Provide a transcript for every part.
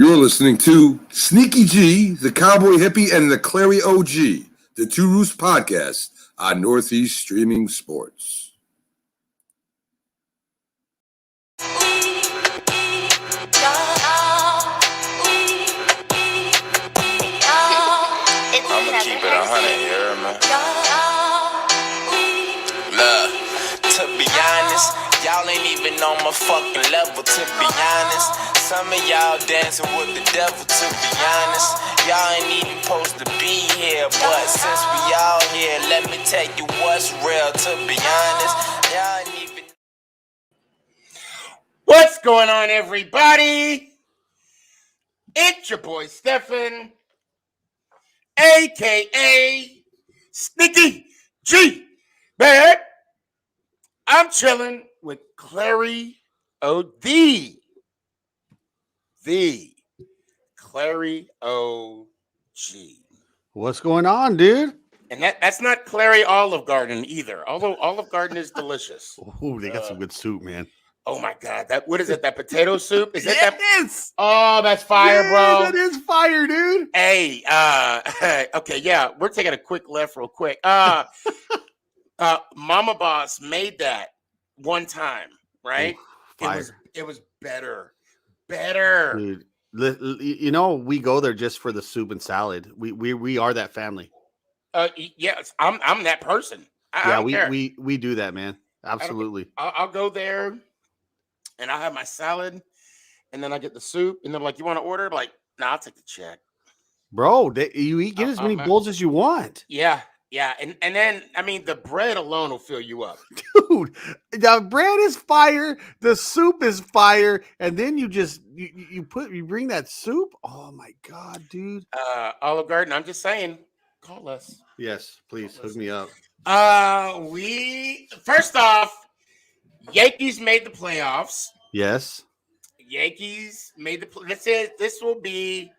You're listening to Sneaky G, the Cowboy Hippie, and the Clary OG, the Two Roost podcast on Northeast Streaming Sports. I'ma keep it 100 here, man. Look, to be honest, y'all ain't even on my fucking level, to be honest. Some of y'all dancing with the devil, to be honest. Y'all ain't even supposed to be here, but since we all here, let me tell you what's real, to be honest. Y'all ain't even... What's going on, everybody? It's your boy, Stefan, a.k.a. Sneaky G, man. I'm chilling with Clary O.D. The Clary O.G. What's going on, dude? And that's not Clary Olive Garden either, although Olive Garden is delicious. Oh, they got some good soup, man. Oh, my God. What is it, that potato soup? Is it Yes! that? Oh, that's fire, bro. That is fire, dude. Hey, okay, yeah, we're taking a quick left real quick. Mama Boss made that one time, right? Ooh, fire. It was better. Dude, you know, we go there just for the soup and salad. We are that family. Yes, I'm that person. I Yeah, don't care. we do that, man. Absolutely. I'll go there and I'll have my salad and then I get the soup and they're like, you want to order? I'm like, nah, I'll take the check. Bro, you get as many bowls as you want. Yeah. And then, I mean, the bread alone will fill you up. Dude, the bread is fire, the soup is fire, and then you bring that soup. Oh my God, dude. Olive Garden, I'm just saying, call us. Yes, please hook me up. First off, Yankees made the playoffs. Yes. Yankees made this will be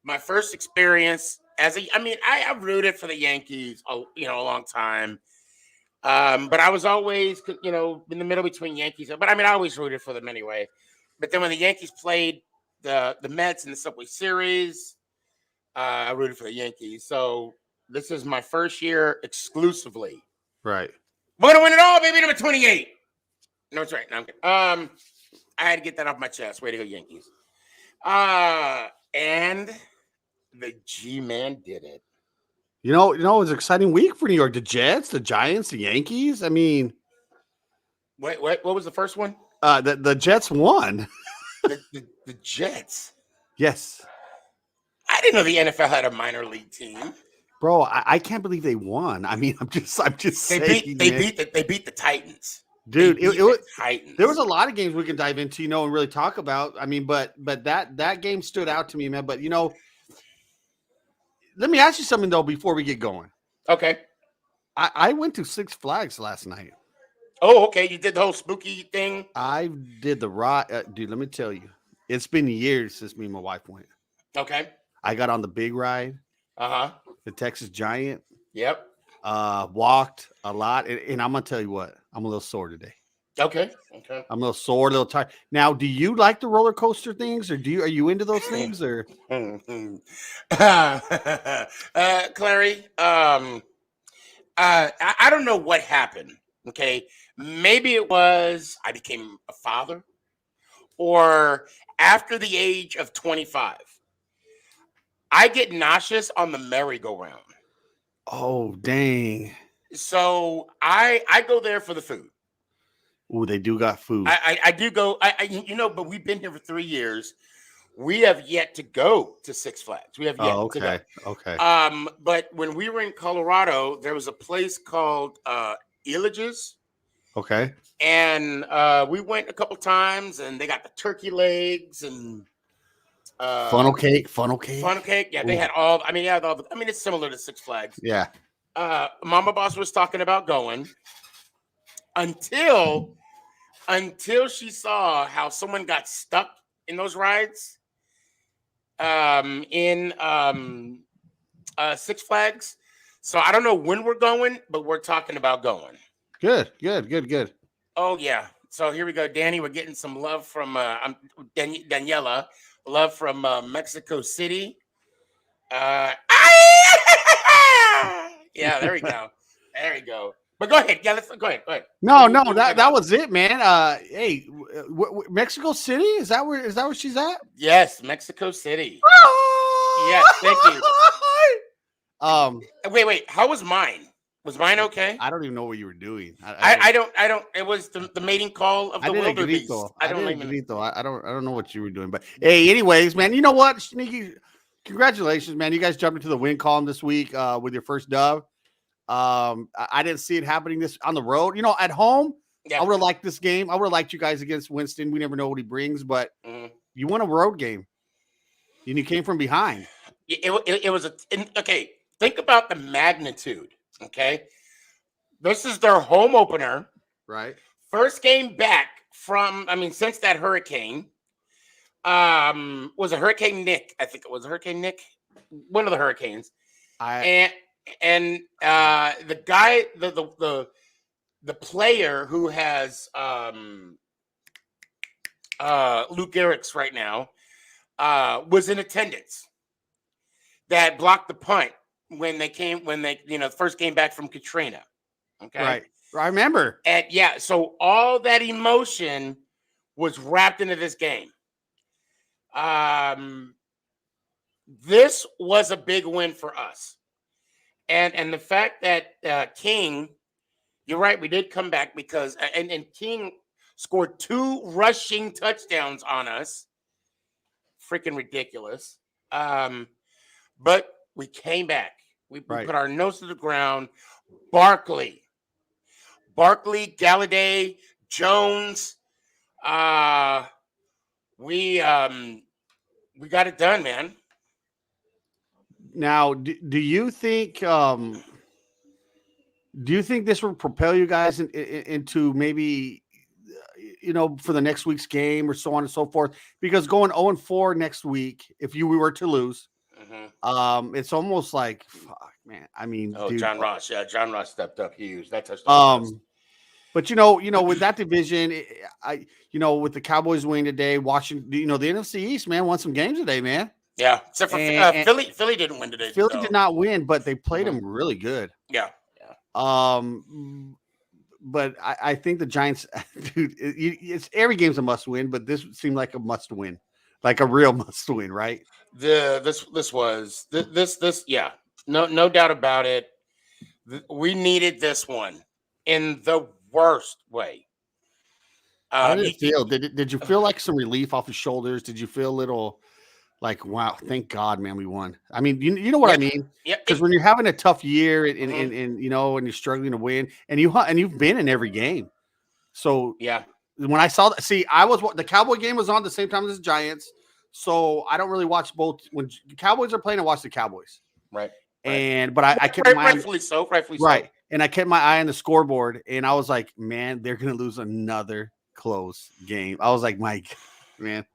my first experience I rooted for the Yankees, a long time. But I was always, in the middle between Yankees. But I always rooted for them anyway. But then when the Yankees played the Mets in the Subway Series, I rooted for the Yankees. So this is my first year exclusively. Right. We're gonna win it all, baby. Number 28. No, it's right. No, I'm kidding. I had to get that off my chest. Way to go, Yankees. And the G-Man did it. You know, it was an exciting week for New York. The Jets, the Giants, the Yankees. I mean, wait, what was the first one? The Jets won. the Jets. Yes. I didn't know the NFL had a minor league team. Bro, I can't believe they won. I mean, I'm just saying. They beat the Titans. Dude, Titans. There was a lot of games we can dive into, and really talk about. I mean, but that game stood out to me, man. But let me ask you something though before we get going. Okay. I went to Six Flags last night. Oh, okay. You did the whole spooky thing. I did the ride, dude. Let me tell you, it's been years since me and my wife went. Okay. I got on the big ride. The Texas Giant. Yep. Walked a lot, and I'm gonna tell you what, I'm a little sore today. Okay. I'm a little sore, a little tired. Now, do you like the roller coaster things, or are you into those things, or? Clary, I don't know what happened. Okay, maybe it was I became a father, or after the age of 25, I get nauseous on the merry-go-round. Oh, dang! So I go there for the food. Ooh, they do got food. I do go. But we've been here for 3 years. We have yet to go to Six Flags. We have yet to go. Okay. But when we were in Colorado, there was a place called Elages. Okay. And we went a couple times, and they got the turkey legs and funnel cake. Yeah, they had all. It's similar to Six Flags. Yeah. Mama Boss was talking about going until she saw how someone got stuck in those rides in Six Flags. So I don't know when we're going, but we're talking about going. Good. Oh, yeah. So here we go, Danny. We're getting some love from Daniela. Love from Mexico City. Yeah, there we go. There we go. But go ahead. Yeah, let's go ahead. Go ahead. No, What we that talking about? was it, man. Hey, Mexico City, is that where she's at? Yes, Mexico City. Yes, thank you. Wait. How was mine? Was mine okay? I don't even know what you were doing. I don't. It was the mating call of I the did a wildebeest. grito. I I don't did a even. grito. I don't know what you were doing, but hey, anyways, man, you know what, Sneaky, congratulations, man. You guys jumped into the win column this week with your first dub. I didn't see it happening this on the road. You know, at home, Yeah. I would have liked this game. I would have liked you guys against Winston. We never know what he brings, but Mhm. you won a road game, and you came from behind. It was okay. Think about the magnitude. Okay, this is their home opener. Right. First game back from. I mean, since that hurricane. Was a Hurricane Nick. I think it was Hurricane Nick. One of the hurricanes. And the guy, the player who has Luke Garrix right now was in attendance that blocked the punt when they first came back from Katrina. Okay. Right. I remember. And yeah, so all that emotion was wrapped into this game. This was a big win for us. And the fact that King, you're right, we did come back because and King scored 2 rushing touchdowns on us. Freaking ridiculous. But we came back. We put our nose to the ground. Barkley, Galladay, Jones. We got it done, man. Now, do you think this will propel you guys into maybe for the next week's game or so on and so forth? Because going 0-4 next week, if we were to lose, it's almost like, fuck, man. I mean, dude, John Ross, John Ross stepped up huge. That touched but with that division, with the Cowboys winning today, watching the NFC East, man, won some games today, man. Yeah, except for Philly. Philly didn't win today. Philly did not win, but they played them really good. Yeah. But I think the Giants, dude, it's every game's a must win, but this seemed like a must win, like a real must win, right? This yeah, no doubt about it. We needed this one in the worst way. How did it feel? Did you feel like some relief off his shoulders? Did you feel a little like, wow, thank God, man, we won? I mean, you know what I mean? Yeah. Because when you're having a tough year and and you're struggling to win, and you've been in every game, so yeah. When I saw that, the Cowboy game was on the same time as the Giants, so I don't really watch both. When the Cowboys are playing, I watch the Cowboys, right? But I kept my rightfully so. And I kept my eye on the scoreboard, and I was like, man, they're gonna lose another close game. I was like, Mike, man,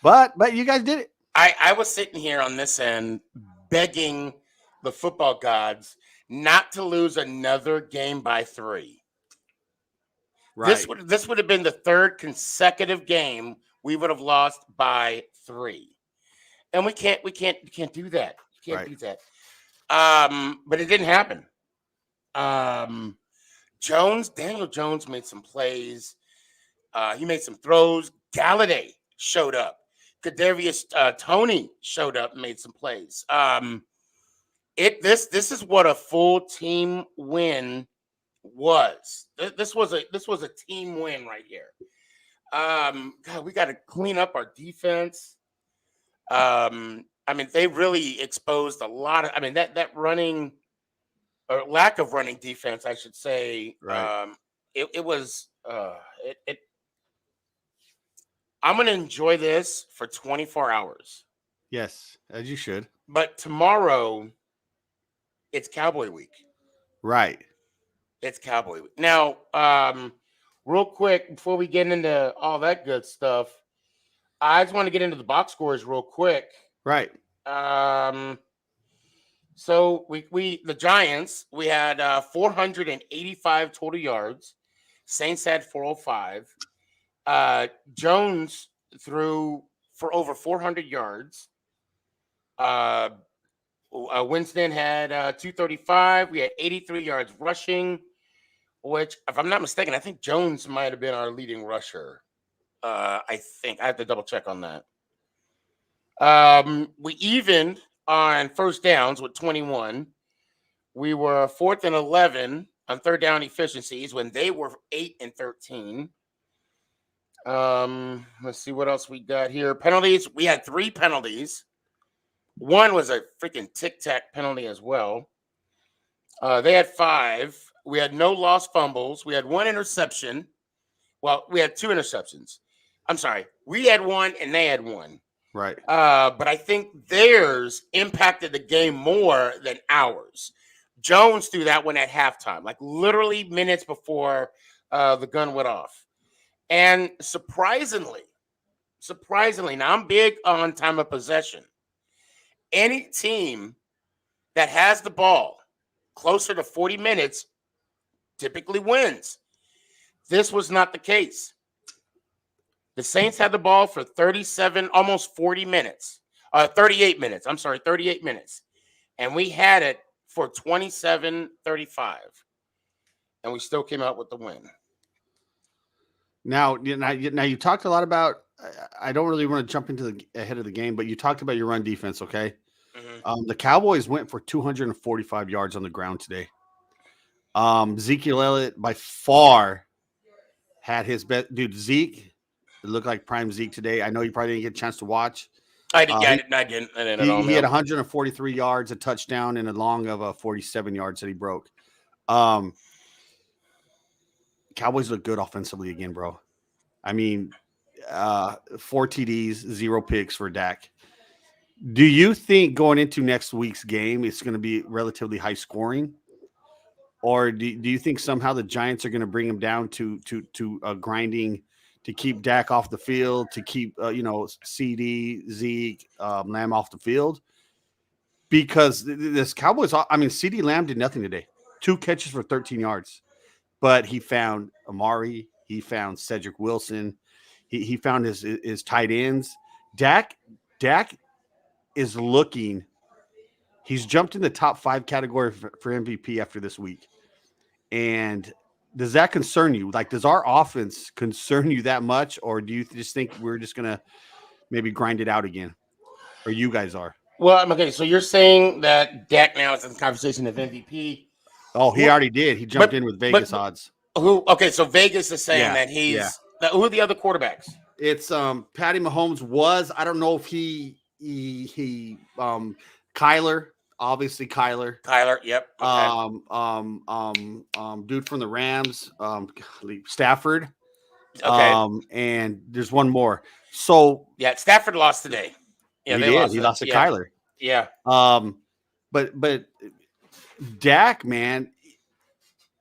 but you guys did it. I was sitting here on this end begging the football gods not to lose another game by 3. Right. This would have been the 3rd consecutive game we would have lost by 3. And we can't do that. You can't do that. But it didn't happen. Daniel Jones made some plays. He made some throws. Galladay showed up. Kadarius Toney showed up and made some plays. This is what a full team win was. This was a team win right here. God, we got to clean up our defense. I mean, they really exposed a lot of. I mean, that running or lack of running defense, I should say. Right. It was. I'm going to enjoy this for 24 hours. Yes, as you should. But tomorrow, it's Cowboy Week. Right. It's Cowboy Week. Now, real quick, before we get into all that good stuff, I just want to get into the box scores real quick. Right. So the Giants, we had 485 total yards. Saints had 405. Jones threw for over 400 yards. Winston had 235. We had 83 yards rushing, which, if I'm not mistaken, I think Jones might have been our leading rusher. I think I have to double check on that. We evened on first downs with 21. We were 4th and 11 on third down efficiencies when they were 8 and 13. Let's see what else we got here. Penalties. We had 3 penalties. One was a freaking tic-tac penalty as well. They had 5. We had no lost fumbles. We had 1 interception. Well, we had 2 interceptions. I'm sorry. We had 1 and they had 1. Right. But I think theirs impacted the game more than ours. Jones threw that one at halftime, like literally minutes before the gun went off. And surprisingly, now I'm big on time of possession. Any team that has the ball closer to 40 minutes typically wins. This was not the case. The Saints had the ball for 37, almost 40 minutes. 38 minutes. I'm sorry, 38 minutes. And we had it for 27-35. And we still came out with the win. Now you talked a lot about. I don't really want to jump into ahead of the game, but you talked about your run defense. Okay, the Cowboys went for 245 yards on the ground today. Ezekiel Elliott by far had his best. Dude, Zeke, it looked like prime Zeke today. I know you probably didn't get a chance to watch. I didn't at all. He had 143 yards, a touchdown, and a long of 47 yards that he broke. Cowboys look good offensively again, bro. I mean, 4 TDs, 0 picks for Dak. Do you think going into next week's game, it's going to be relatively high scoring? Or do you think somehow the Giants are going to bring him down to grinding to keep Dak off the field, to keep, CD, Zeke, Lamb off the field? Because this Cowboys, I mean, CD Lamb did nothing today. 2 catches for 13 yards. But he found Amari. He found Cedric Wilson. He found his tight ends. Dak is looking. He's jumped in the top 5 category for MVP after this week. And does that concern you? Like, does our offense concern you that much? Or do you just think we're just going to maybe grind it out again? Or you guys are? Well, okay, so you're saying that Dak now is in the conversation of MVP. Oh, he already did. He jumped in with Vegas odds. Okay, so Vegas is saying that he's who are the other quarterbacks? It's Patty Mahomes was. I don't know if he Kyler, obviously Kyler. Yep. Okay. Dude from the Rams, Stafford. Okay. And there's one more. So yeah, Stafford lost today. Yeah, he lost to Kyler. Yeah. But Dak, man,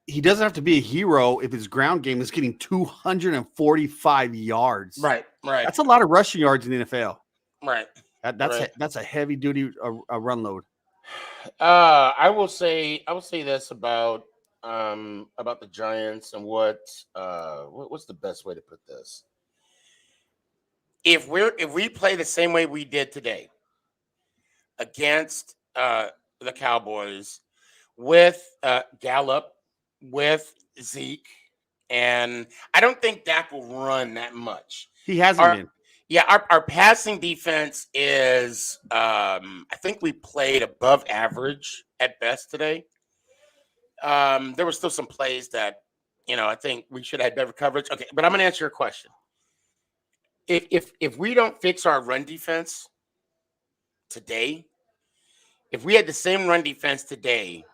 he doesn't have to be a hero if his ground game is getting 245 yards. Right. That's a lot of rushing yards in the NFL. Right. That's a heavy duty run load. I will say this about the Giants and what's the best way to put this? If we play the same way we did today against the Cowboys with Gallup, with Zeke, and I don't think Dak will run that much. He hasn't been. Yeah, our passing defense is I think we played above average at best today. There were still some plays that, I think we should have had better coverage. Okay, but I'm gonna answer your question. If we don't fix our run defense today, if we had the same run defense today,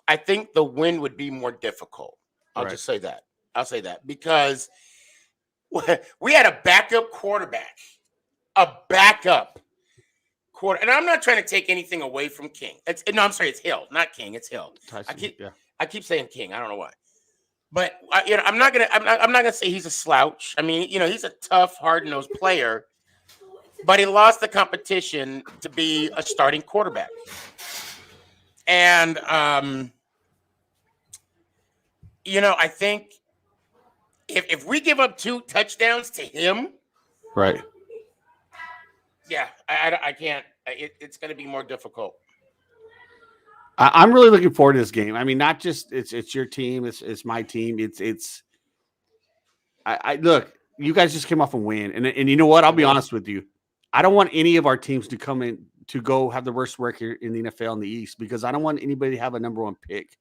I think the win would be more difficult. I'll just say that. I'll say that because we had a backup quarterback, and I'm not trying to take anything away from King. It's Hill, not King. It's Hill. I keep saying King. I don't know why, but I'm not gonna say he's a slouch. I mean, he's a tough, hard-nosed player, but he lost the competition to be a starting quarterback. And, I think if we give up 2 touchdowns to him, right, Yeah, I can't. It's going to be more difficult. I'm really looking forward to this game. I mean, not just it's your team, it's my team. I look, you guys just came off a win, and you know what? I'll be honest with you. I don't want any of our teams to come in to go have the worst record in the NFL in the East because I don't want anybody to have a number one pick.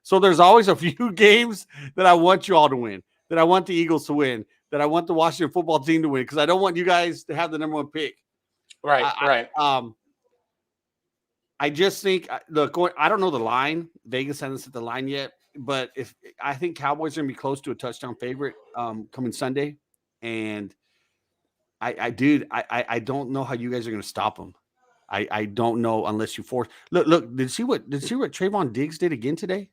So there's always a few games that I want you all to win, that I want the Eagles to win, that I want the Washington football team to win because I don't want you guys to have the number one pick. Right, right. I just think look, I don't know the line. Vegas hasn't set the line yet, but if I think Cowboys are gonna be close to a touchdown favorite coming Sunday, and I don't know how you guys are gonna stop them. I don't know unless you force. Look. Did you see what Trayvon Diggs did again today?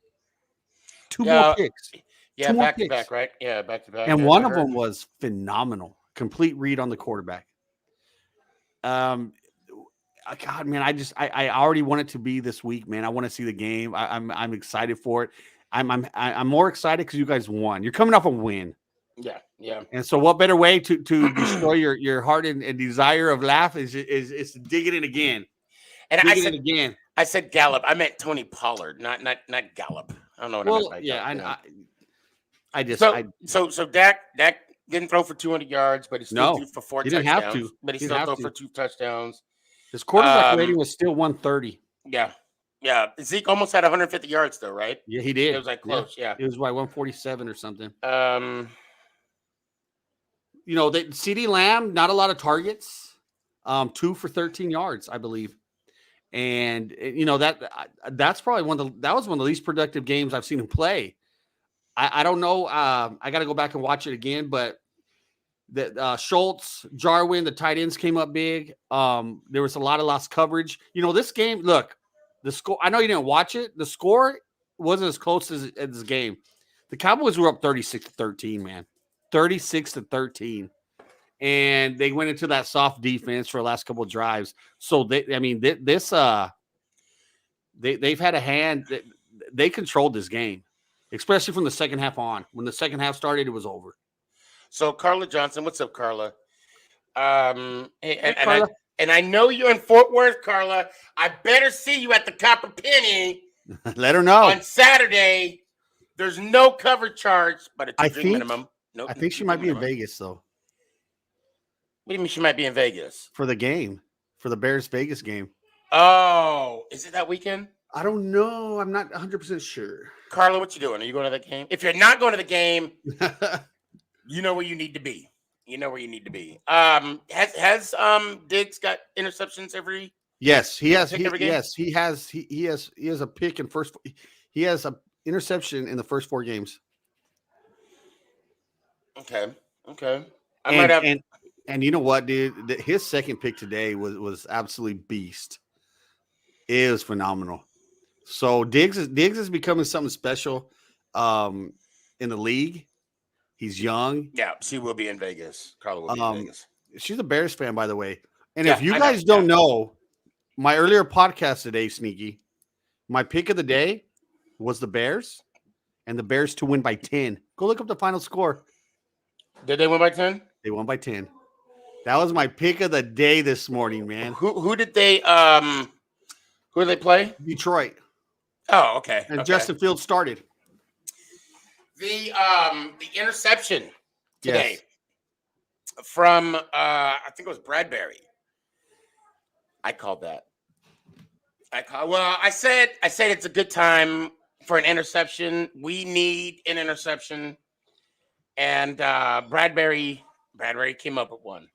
Two more picks. Yeah, Two more back to picks. back, right? Yeah, back to back. And one of them was phenomenal. Complete read on the quarterback. God, man, I already want it to be this week, man. I want to see the game. I'm excited for it. I'm more excited because you guys won. You're coming off a win. Yeah, yeah. And so, what better way to destroy your heart and desire of laugh is to dig it in again. And I said Gallup. I meant Tony Pollard, not Gallup. I don't know what I meant by Gallup. So Dak didn't throw for 200 yards, but he still threw for 4 touchdowns. Didn't have to. But he still threw for 2 touchdowns. His quarterback rating was still 130. Yeah. Yeah. Zeke almost had 150 yards though, right? Yeah, he did. It was like close. Yeah. It was like 147 or something. CD Lamb, not a lot of targets. 2 for 13 yards, I believe. And that's probably that was one of the least productive games I've seen him play. I don't know. I got to go back and watch it again, but Schultz, Jarwin, the tight ends came up big. There was a lot of lost coverage. This game, look, the score, I know you didn't watch it. The score wasn't as close as this game. The Cowboys were up 36-13, man. 36-13. And they went into that soft defense for the last couple of drives. So they've had a hand. They controlled this game, especially from the second half on. When the second half started, it was over. So Carla Johnson, what's up, Carla? Hey, Carla. And I know you're in Fort Worth, Carla. I better see you at the Copper Penny. Let her know on Saturday. There's no cover charge, but a 2-drink minimum. Nope, I think she might be in Vegas, though. What do you mean she might be in Vegas for the game, for the Bears Vegas game? Oh, is it that weekend? I don't know. I'm not 100% sure. Carla, what you doing? Are you going to the game? If you're not going to the game. You know where you need to be. Has Diggs got interceptions every? Yes, he has. He has a pick in first. He has a interception in the first 4 games. Okay. And you know what, dude? His second pick today was absolutely beast. It was phenomenal. So Diggs is becoming something special in the league. He's young. Yeah, she will be in Vegas. Carla will be in Vegas. She's a Bears fan, by the way. And if you guys don't know, my earlier podcast today, Sneaky, my pick of the day was the Bears, and the Bears to win by 10. Go look up the final score. Did they win by 10? They won by 10. That was my pick of the day this morning, man. Who did they play? Detroit. Oh, okay. And Justin Fields started. The interception today from I think it was Bradbury. I called that. I said it's a good time for an interception. We need an interception. And Bradbury came up with one.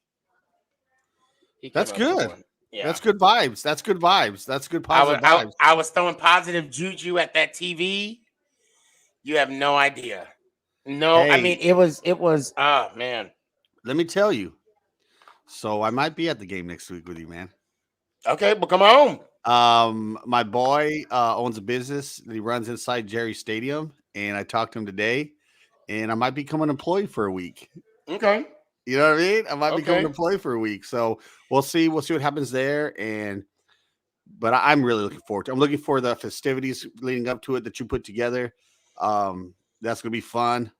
That's good. Yeah. That's good vibes. That's good positive vibes. I was throwing positive juju at that TV. You have no idea. No, hey, I mean it was oh man. Let me tell you. So I might be at the game next week with you, man. Okay, well come on. My boy owns a business that he runs inside Jerry Stadium, and I talked to him today, and I might become an employee for a week. Okay. You know what I mean? I might become an employee for a week. So we'll see. We'll see what happens there. But I'm really looking forward to it. I'm looking for the festivities leading up to it that you put together. That's going to be fun.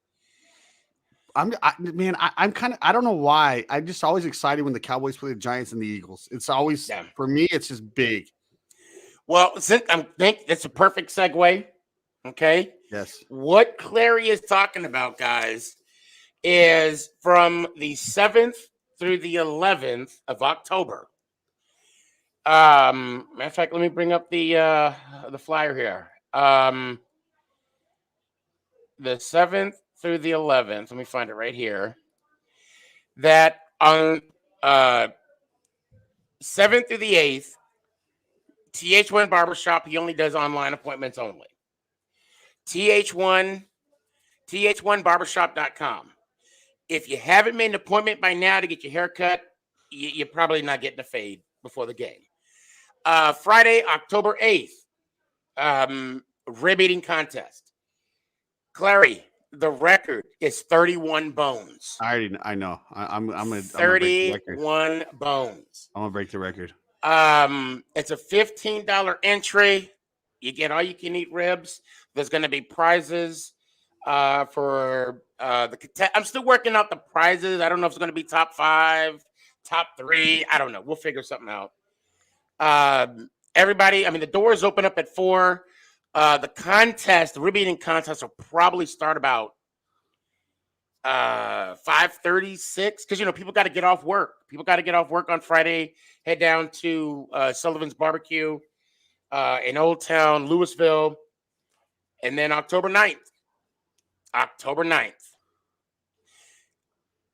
I'm kind of, I don't know why. I'm just always excited when the Cowboys play the Giants and the Eagles. It's always, for me, it's just big. Well, since I think that's a perfect segue. Okay. Yes. What Clary is talking about, guys, is from the 7th through the 11th of October. Matter of fact, let me bring up the flyer here. The 7th through the 11th. Let me find it right here. That on 7th through the 8th, TH1 Barbershop, he only does online appointments only. TH1barbershop.com. If you haven't made an appointment by now to get your hair cut, you're probably not getting a fade before the game. Friday, October 8th, rib eating contest. Clary, the record is 31 bones. I know. I'm gonna 31 bones. I'm gonna break the record. It's a $15 entry. You get all you can eat ribs. There's going to be prizes for I'm still working out the prizes. I don't know if it's going to be top 5, top 3. I don't know. We'll figure something out. Everybody, I mean, the doors open up at 4. The contest, the rib eating contest, will probably start about 5:36 because people got to get off work. People got to get off work on Friday, head down to Sullivan's Barbecue in Old Town, Louisville, and then October 9th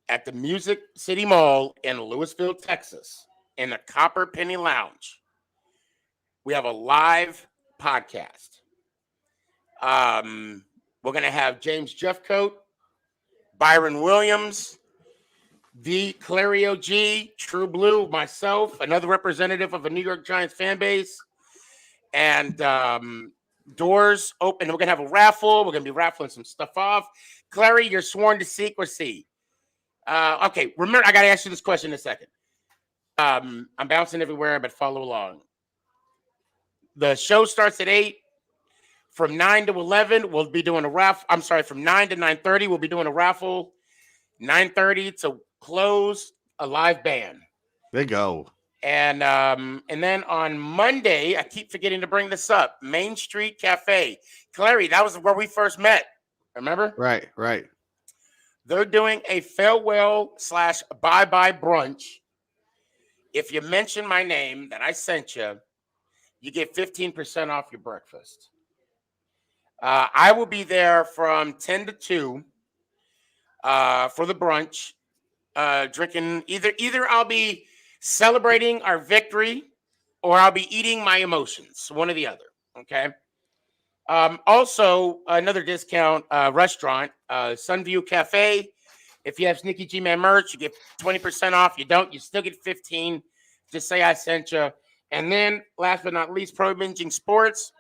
at the Music City Mall in Louisville, Texas, in the Copper Penny Lounge. We have a live podcast. We're going to have James Jeffcoat, Byron Williams, the Clary OG, True Blue, myself, another representative of a New York Giants fan base. And doors open. We're going to have a raffle. We're going to be raffling some stuff off. Clary, you're sworn to secrecy. Okay, remember, I got to ask you this question in a second. I'm bouncing everywhere, but follow along. The show starts at 8. From 9 to 11, we'll be doing a raffle. I'm sorry, from 9 to 9:30, we'll be doing a raffle. 9:30 to close, a live band. They go. And then on Monday, I keep forgetting to bring this up, Main Street Cafe. Clary, that was where we first met. Remember? Right. They're doing a farewell/bye-bye brunch. If you mention my name that I sent you, you get 15% off your breakfast. I will be there from 10 to 2 for the brunch, drinking. Either I'll be celebrating our victory or I'll be eating my emotions, one or the other, okay? Also, another discount restaurant, Sunview Cafe. If you have Sneaky G-Man merch, you get 20% off. You don't, you still get 15. Just say I sent you. And then, last but not least, Pro Binging Sports.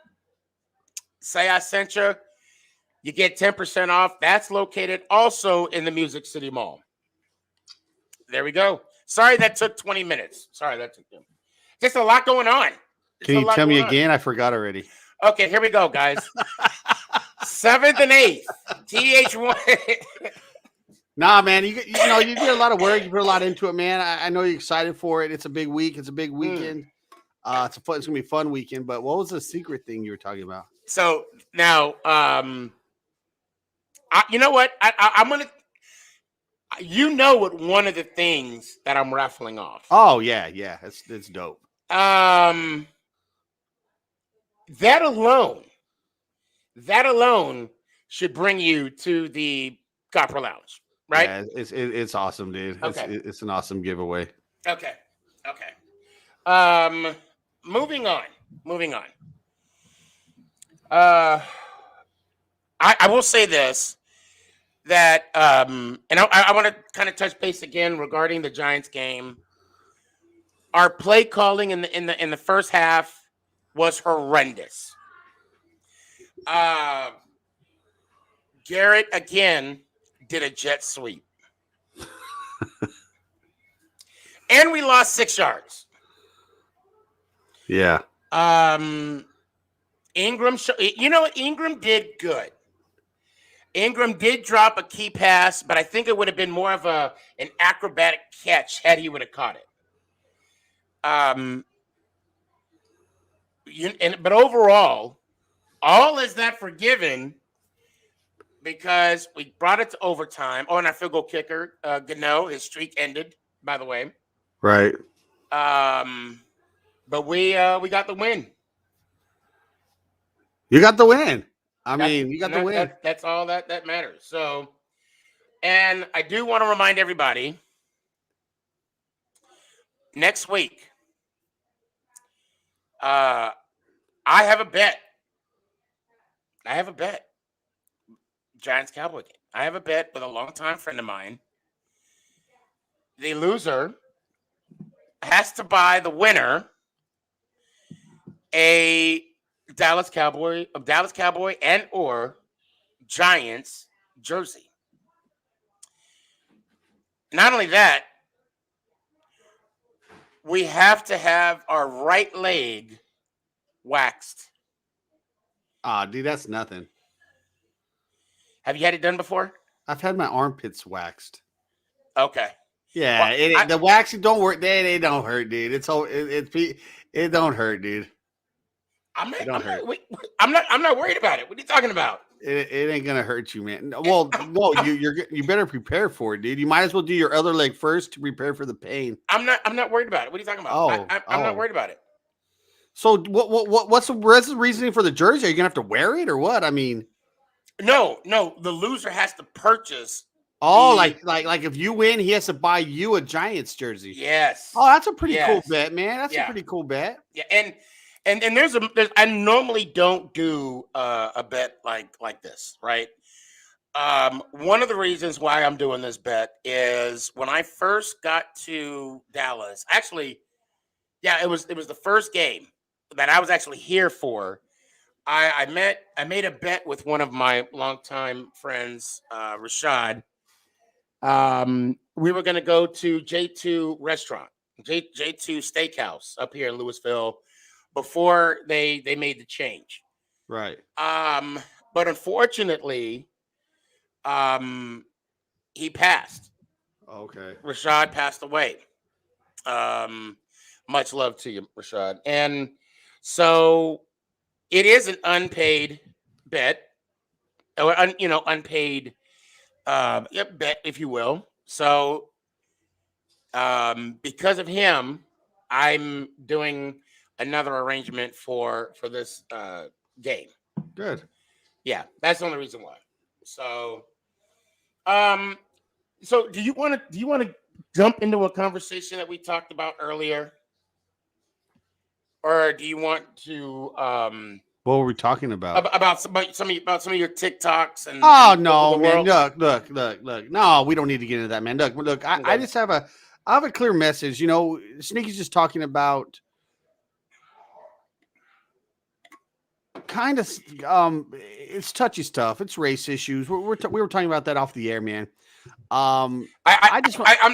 Say I sent you. You get 10% off. That's located also in the Music City Mall. There we go. Sorry that took 20 minutes. Just a lot going on. Can you tell me again? I forgot already. Okay, here we go, guys. 7th and 8th. TH1. Nah, man, you did a lot of work. You put a lot into it, man. I know you're excited for it. It's a big week. It's a big weekend. It's gonna be a fun weekend. But what was the secret thing you were talking about? So now, you know what? I'm gonna. What one of the things that I'm raffling off? Oh yeah, it's dope. That alone should bring you to the Copper Lounge, right? Yeah, it's awesome, dude. Okay. It's an awesome giveaway. Okay. Moving on. I will say this, that and I want to kind of touch base again regarding the Giants game. Our play calling in the first half was horrendous. Garrett again did a jet sweep. And we lost 6 yards. Yeah. Ingram, Ingram did good. Ingram did drop a key pass, but I think it would have been more of an acrobatic catch had he would have caught it. But overall, all is not forgiven because we brought it to overtime. Oh, and our field goal kicker, Gano, his streak ended, by the way. Right. But we got the win. You got the win. You got the win. That's all that matters. So, and I do want to remind everybody, next week, I have a bet. Giants Cowboy game. I have a bet with a longtime friend of mine. The loser has to buy the winner a Dallas Cowboy and or Giants jersey. Not only that, we have to have our right leg waxed. Dude, that's nothing. Have you had it done before? I've had my armpits waxed. Okay. Yeah, Well, the waxing don't work. They don't hurt, dude. It don't hurt, dude. I'm not worried about it. What are you talking about? It ain't gonna hurt you, man. Well, no, you better prepare for it, dude. You might as well do your other leg first to prepare for the pain. I'm not worried about it. What are you talking about? I'm not worried about it. So what's the reasoning for the jersey? Are you gonna have to wear it or what? I mean, no. The loser has to purchase. Like if you win, he has to buy you a Giants jersey. Yes. Oh, that's a pretty cool bet, man. That's a pretty cool bet. Yeah, and there's I normally don't do a bet like this, right? One of the reasons why I'm doing this bet is when I first got to Dallas. Actually, it was the first game that I was actually here for. I made a bet with one of my longtime friends, Rashad. We were going to go to J2 restaurant, J2 Steakhouse up here in Louisville before they made the change. Right. But unfortunately, he passed. Okay. Rashad passed away. Much love to you, Rashad. And so it is an unpaid bet, or unpaid bet, if you will. So because of him, I'm doing another arrangement for this game. Good. Yeah, that's the only reason why. So so do you want to jump into a conversation that we talked about earlier? Or do you want to what were we talking about? About some of your TikToks and no, man. Look. No, we don't need to get into that, man. Look. I just have a clear message. Sneaky's just talking about kind of it's touchy stuff. It's race issues. We were talking about that off the air, man. I'm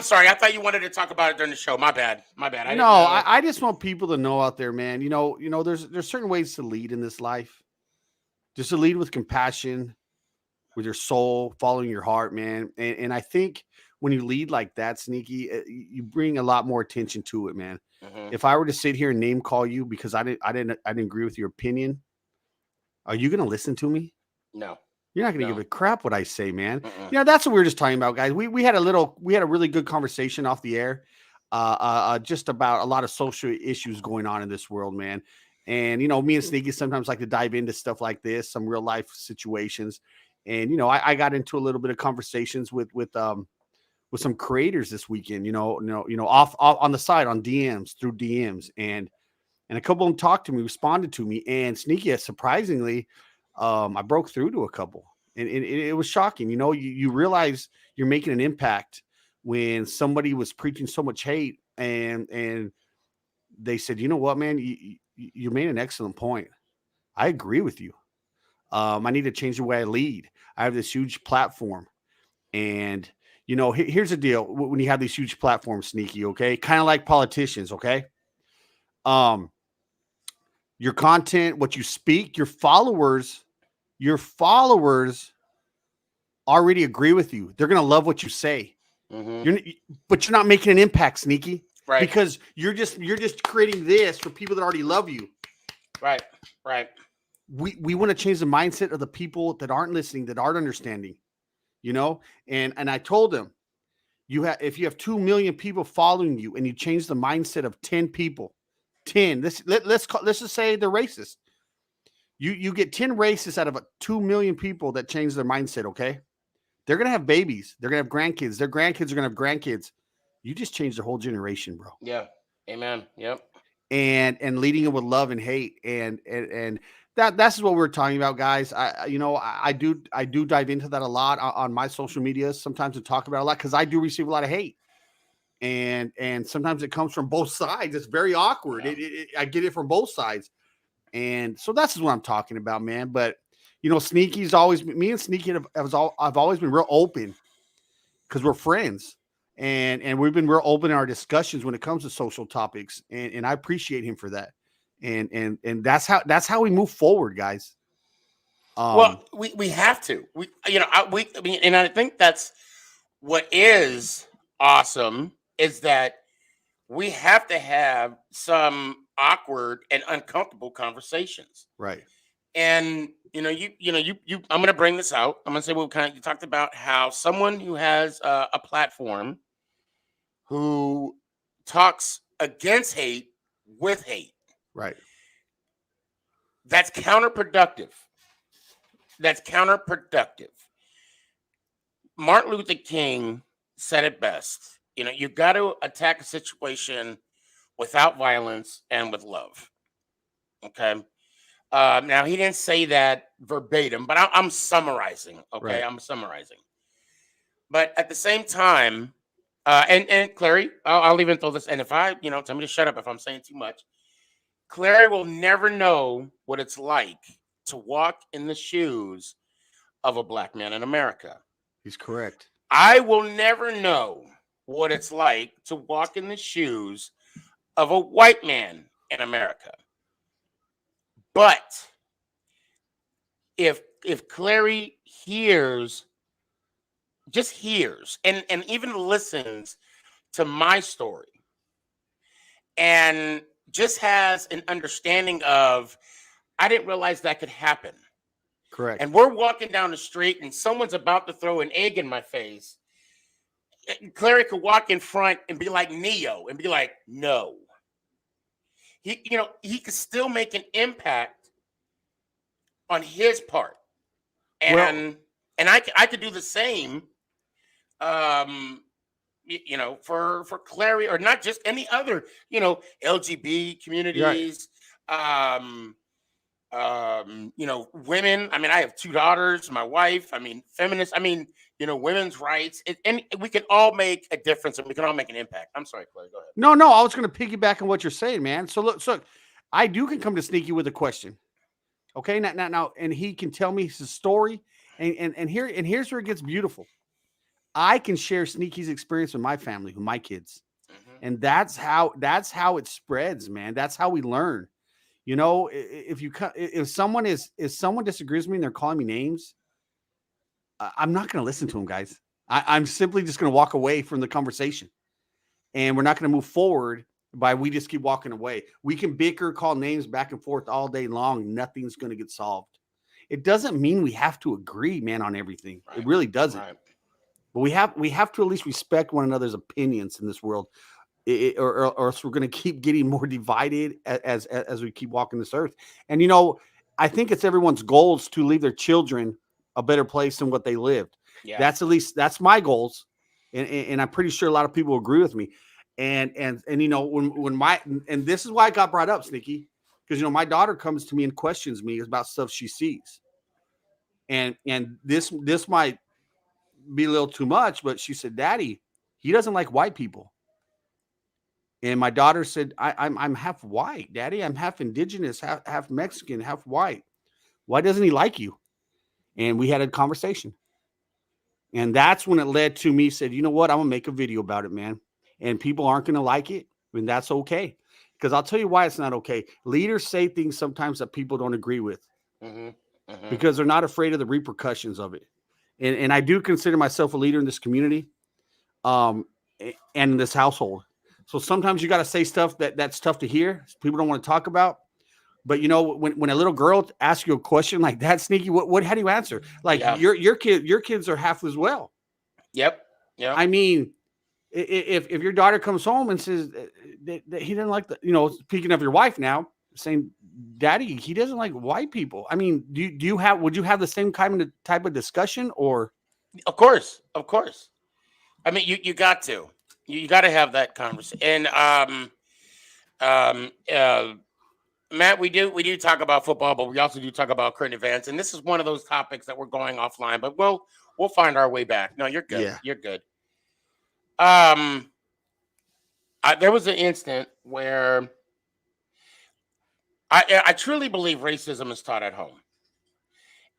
sorry. I thought you wanted to talk about it during the show. My bad. I just want people to know out there, man. There's certain ways to lead in this life. Just to lead with compassion, with your soul, following your heart, man. And I think when you lead like that, Sneaky, you bring a lot more attention to it, man. Mm-hmm. If I were to sit here and name call you because I didn't agree with your opinion, are you going to listen to me? No. You're not going to give a crap what I say, man. Mm-mm. That's what we were just talking about, guys. We had a really good conversation off the air, just about a lot of social issues going on in this world, man. And me and Sneaky sometimes like to dive into stuff like this, some real life situations. And I got into a little bit of conversations with some creators this weekend. Off on the side on through DMs, and a couple of them talked to me, responded to me, and Sneaky, surprisingly. I broke through to a couple, and it was shocking. You realize you're making an impact when somebody was preaching so much hate, and they said, "You know what, man? You made an excellent point. I agree with you. I need to change the way I lead. I have this huge platform, and here's the deal: when you have these huge platforms, Sneaky, okay, kind of like politicians, okay, your content, what you speak, your followers already agree with you. They're going to love what you say. But you're not making an impact, Sneaky. Right. Because you're just creating this for people that already love you. Right. We want to change the mindset of the people that aren't listening, that aren't understanding, And I told them, if you have 2 million people following you and you change the mindset of 10 people, 10, let's just say they're racist. You get 10 racists out of 2 million people that change their mindset, okay? They're going to have babies. They're going to have grandkids. Their grandkids are going to have grandkids. You just changed the whole generation, bro. Yeah. Amen. Yep. And leading it with love and hate. And that's what we're talking about, guys. I do dive into that a lot on my social media sometimes to talk about it a lot because I do receive a lot of hate. And sometimes it comes from both sides. It's very awkward. Yeah. I get it from both sides. And so that's what I'm talking about, man. But Sneaky's always, me and Sneaky I've always been real open because we're friends, and we've been real open in our discussions when it comes to social topics, and I appreciate him for that. And that's how we move forward, guys. Well, we have to. And I think that's what is awesome is that we have to have some awkward and uncomfortable conversations. Right. And I'm going to bring this out. I'm going to say you talked about how someone who has a platform who talks against hate with hate. Right. That's counterproductive. Martin Luther King said it best. You've got to attack a situation without violence and with love. Okay. Now he didn't say that verbatim, but I'm summarizing. Okay. Right. I'm summarizing. But at the same time, and Clary, I'll even throw this. And if tell me to shut up if I'm saying too much. Clary will never know what it's like to walk in the shoes of a black man in America. He's correct. I will never know what it's like to walk in the shoes of a white man in America. But if Clary hears and even listens to my story and just has an understanding of, I didn't realize that could happen. Correct. And we're walking down the street and someone's about to throw an egg in my face. Clary could walk in front and be like Neo and be like, no. He could still make an impact on his part. And I could do the same, for Clary, or not just any other, LGBT communities, right. Women. I mean, I have 2 daughters, my wife, feminists, women's rights. And we can all make a difference and we can all make an impact. I'm sorry, Clay, go ahead. No, I was going to piggyback on what you're saying, man. So look, I can come to Sneaky with a question. Okay. Now, and he can tell me his story. And here's where it gets beautiful. I can share Sneaky's experience with my family, with my kids. Mm-hmm. And that's how it spreads, man. That's how we learn. If someone disagrees with me and they're calling me names, I'm not going to listen to them, guys. I'm simply just going to walk away from the conversation, and we're not going to move forward we just keep walking away. We can bicker, call names back and forth all day long. Nothing's going to get solved. It doesn't mean we have to agree, man, on everything. Right. It really doesn't. Right. But we have to at least respect one another's opinions in this world. Or else we're going to keep getting more divided as we keep walking this earth. And, I think it's everyone's goals to leave their children a better place than what they lived. Yeah. That's my goals. And I'm pretty sure a lot of people agree with me. And when this is why I got brought up, Sneaky, because, my daughter comes to me and questions me about stuff she sees. And this might be a little too much, but she said, Daddy, he doesn't like white people. And my daughter said, I'm half white, Daddy. I'm half indigenous, half Mexican, half white. Why doesn't he like you? And we had a conversation. And that's when it led to me said, you know what? I'm going to make a video about it, man. And people aren't going to like it. And that's okay. Because I'll tell you why it's not okay. Leaders say things sometimes that people don't agree with. Mm-hmm. Mm-hmm. Because they're not afraid of the repercussions of it. and I do consider myself a leader in this community, and in this household. So sometimes you got to say stuff that's tough to hear. People don't want to talk about. But when a little girl asks you a question like that, Sneaky, how do you answer? Like your kids are half as well. Yep. Yeah. I mean, if your daughter comes home and says that he didn't like speaking of your wife now, saying, Daddy, he doesn't like white people. I mean, would you have the same kind of type of discussion or? Of course. I mean, you got to have that conversation. And Matt, we do talk about football, but we also do talk about current events. And this is one of those topics that we're going offline, but we'll find our way back. No, you're good. Yeah. You're good. There was an instant where I truly believe racism is taught at home.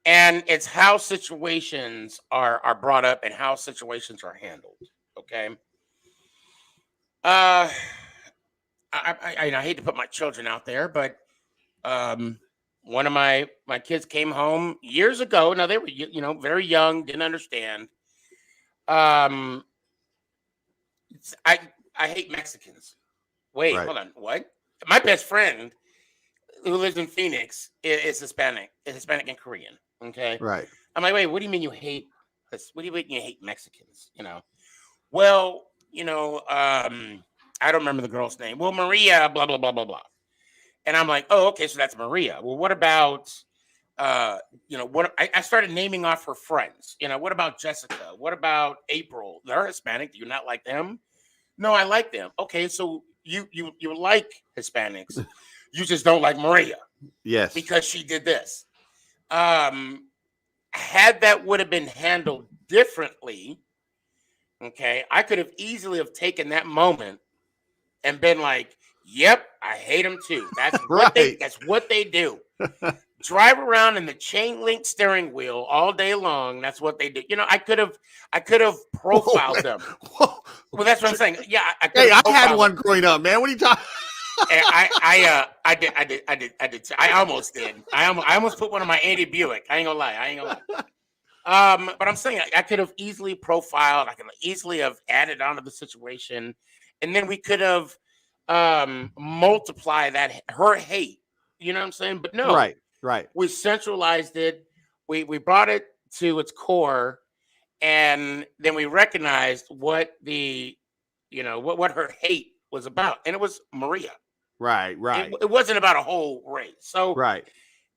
And it's how situations are brought up and how situations are handled. Okay. I hate to put my children out there, but one of my kids came home years ago. Now they were very young, didn't understand. I hate Mexicans. Wait, Hold on. What? My best friend who lives in Phoenix is Hispanic. Is Hispanic and Korean. Okay. Right. I'm like, wait, what do you mean you hate this? What do you mean you hate Mexicans? Well, I don't remember the girl's name. Well, Maria, blah, blah, blah, blah, blah. And I'm like, oh, okay, so that's Maria. Well, what about, what I started naming off her friends. What about Jessica? What about April? They're Hispanic. Do you not like them? No, I like them. Okay, so you like Hispanics. You just don't like Maria. Yes. Because she did this. Had that would have been handled differently, okay, I could have easily have taken that moment and been like, yep, I hate them too. That's right. That's what they do. Drive around in the chain link steering wheel all day long. That's what they do. I could have profiled them. Whoa. Well, that's what I'm saying. Yeah, I had one growing up, man. What are you talking? I did. I almost did. I almost put one on my Andy Buick. I ain't gonna lie. But I'm saying I could have easily profiled. I could easily have added onto the situation, and then we could have multiplied her hate. You know what I'm saying? But no, right. We centralized it. We brought it to its core, and then we recognized what what her hate was about, and it was Maria. Right. It wasn't about a whole race. So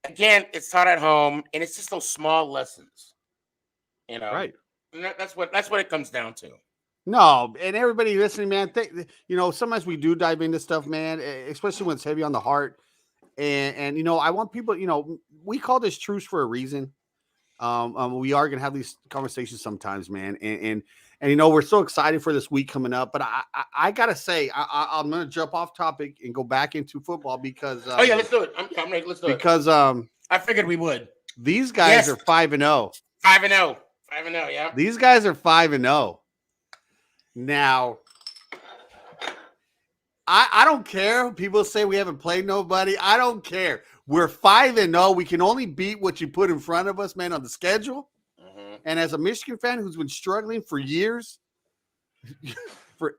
again, it's taught at home, and it's just those small lessons. Right. And that's what it comes down to. No, and everybody listening, man, sometimes we do dive into stuff, man, especially when it's heavy on the heart. And I want people, we call this truce for a reason. We are going to have these conversations sometimes, man. And we're so excited for this week coming up, but I got to say, I'm going to jump off topic and go back into football because, let's do it. I'm ready. Let's do it. Because, I figured we would. These guys are 5-0. 5-0. 5-0. Yeah. These guys are 5-0. Now, I don't care. People say we haven't played nobody. I don't care. We're 5-0. We can only beat what you put in front of us, man, on the schedule. Mm-hmm. And as a Michigan fan who's been struggling for years,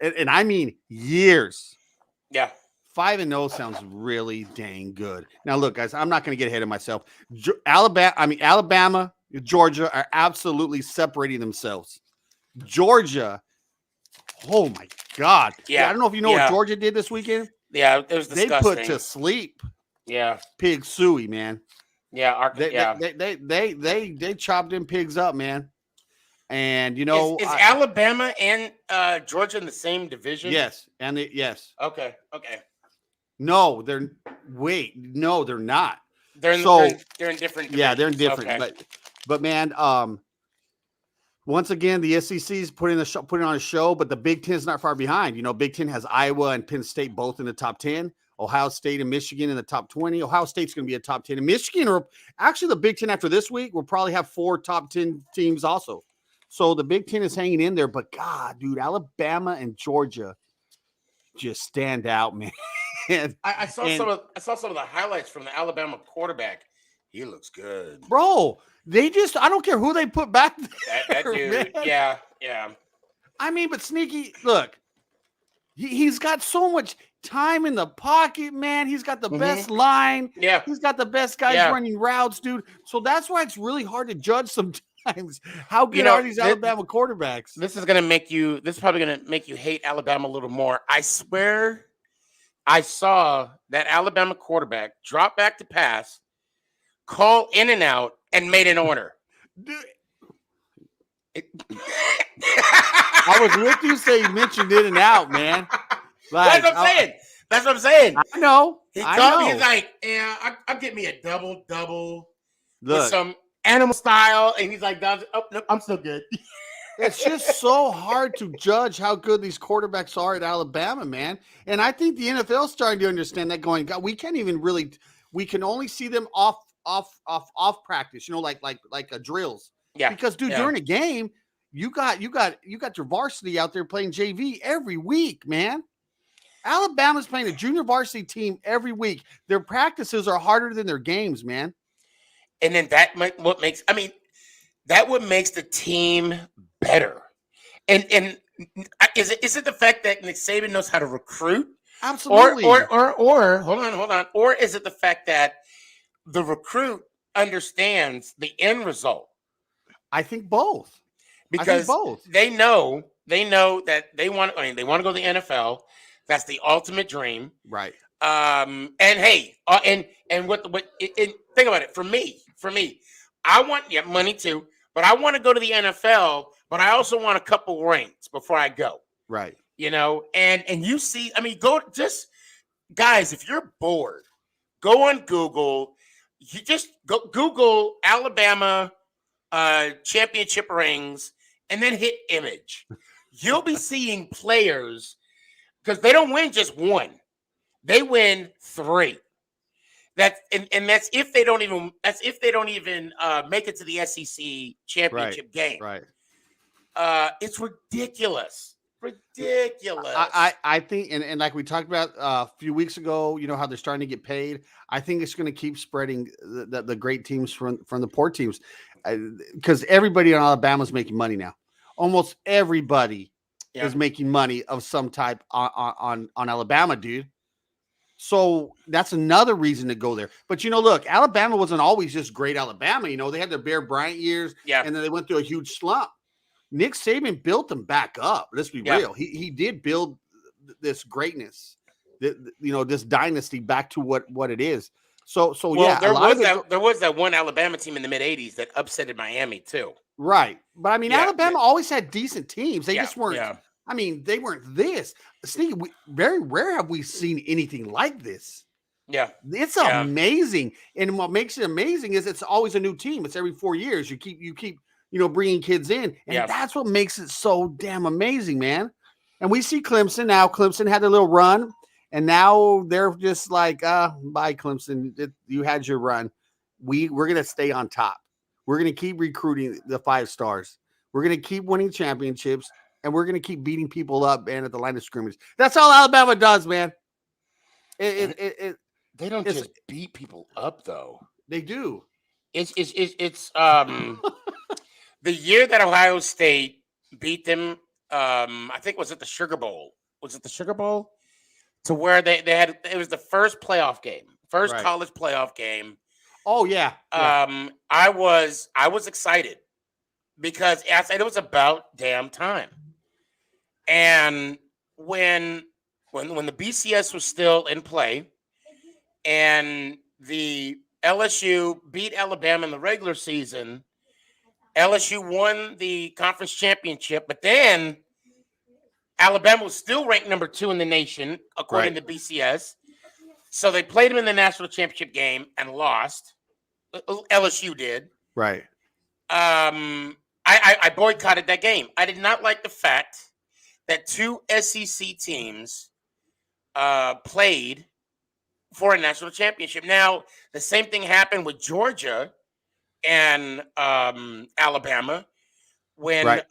and I mean years. Yeah. 5-0 sounds really dang good. Now, look, guys, I'm not going to get ahead of myself. Alabama, Georgia are absolutely separating themselves. Georgia, oh my God. Yeah. I don't know if you know what Georgia did this weekend. Yeah, it was disgusting. They put to sleep. Yeah. Pig suey, man. Yeah. They chopped them pigs up, man. And is Alabama and Georgia in the same division? Yes. And yes. Okay. No, they're not. They're in different divisions. Yeah, they're in different. Okay. But man, once again, the SEC is putting on a show, but the Big Ten is not far behind. Big Ten has Iowa and Penn State both in the top 10. Ohio State and Michigan in the top 20. Ohio State's going to be a top 10. And Michigan, or actually the Big Ten after this week, will probably have 4 top 10 teams also. So the Big Ten is hanging in there. But God, dude, Alabama and Georgia just stand out, man. I saw some of the highlights from the Alabama quarterback. He looks good. Bro, I don't care who they put back there. That dude, man. yeah. I mean, but Sneaky, look, he's got so much time in the pocket, man. He's got the best line. Yeah. He's got the best guys running routes, dude. So that's why it's really hard to judge sometimes. How good are these Alabama quarterbacks? This is probably gonna make you hate Alabama a little more. I swear I saw that Alabama quarterback drop back to pass, call in and out, and made an order. I was with you say you mentioned in and out, man. Like, That's what I'm saying. I know. He's like, yeah, I'll get me a double with some animal style. And he's like, oh, no, I'm still good. It's just so hard to judge how good these quarterbacks are at Alabama, man. And I think the NFL is starting to understand that going, God, we can't even really, we can only see them off practice, like drills. Yeah. Because during a game, you got your varsity out there playing JV every week, man. Alabama's playing a junior varsity team every week. Their practices are harder than their games, man. And then what makes the team better. And is it the fact that Nick Saban knows how to recruit? Absolutely. Or hold on. Or is it the fact that the recruit understands the end result? I think both. Because they know that they want to go to the NFL. That's the ultimate dream. Right. And hey, and think about it. For me, I want money too, but I want to go to the NFL, but I also want a couple rings before I go. Right. And you see, guys, if you're bored, go on Google. You just go Google Alabama championship rings and then hit image. You'll be seeing players because they don't win just one. They win 3. That's if they don't even make it to the SEC championship game. Right. It's ridiculous. Ridiculous. I think, and like we talked about a few weeks ago, how they're starting to get paid. I think it's going to keep spreading the great teams from the poor teams, because everybody in Alabama is making money now. Almost everybody is making money of some type on Alabama, dude. So that's another reason to go there. But look, Alabama wasn't always just great Alabama. They had their Bear Bryant years, and then they went through a huge slump. Nick Saban built them back up. Let's be real. He did build this greatness, this dynasty back to what it is. So there was that one Alabama team in the mid '80s that upsetted Miami too. Right, but I mean, Alabama always had decent teams. They just weren't. Yeah. I mean, they weren't this. Sneaky, very rare have we seen anything like this. Yeah, it's amazing. And what makes it amazing is it's always a new team. It's every 4 years. You keep bringing kids in, and that's what makes it so damn amazing, man. And we see Clemson now. Clemson had a little run, and now they're just like, bye, Clemson. You had your run. We're gonna stay on top. We're gonna keep recruiting the 5 stars. We're gonna keep winning championships. And we're going to keep beating people up, man, at the line of scrimmage. That's all Alabama does, man. They don't just beat people up, though. They do. It's the year that Ohio State beat them. I think was it the Sugar Bowl? Was it the Sugar Bowl? To where they had it was the first playoff game, college playoff game. Oh yeah. I was excited because I said it was about damn time. And when the BCS was still in play and the LSU beat Alabama in the regular season, LSU won the conference championship, but then Alabama was still ranked number 2 in the nation, according to BCS. So they played them in the national championship game and lost. LSU did. Right. I boycotted that game. I did not like the fact that 2 SEC teams played for a national championship. Now, the same thing happened with Georgia and Alabama when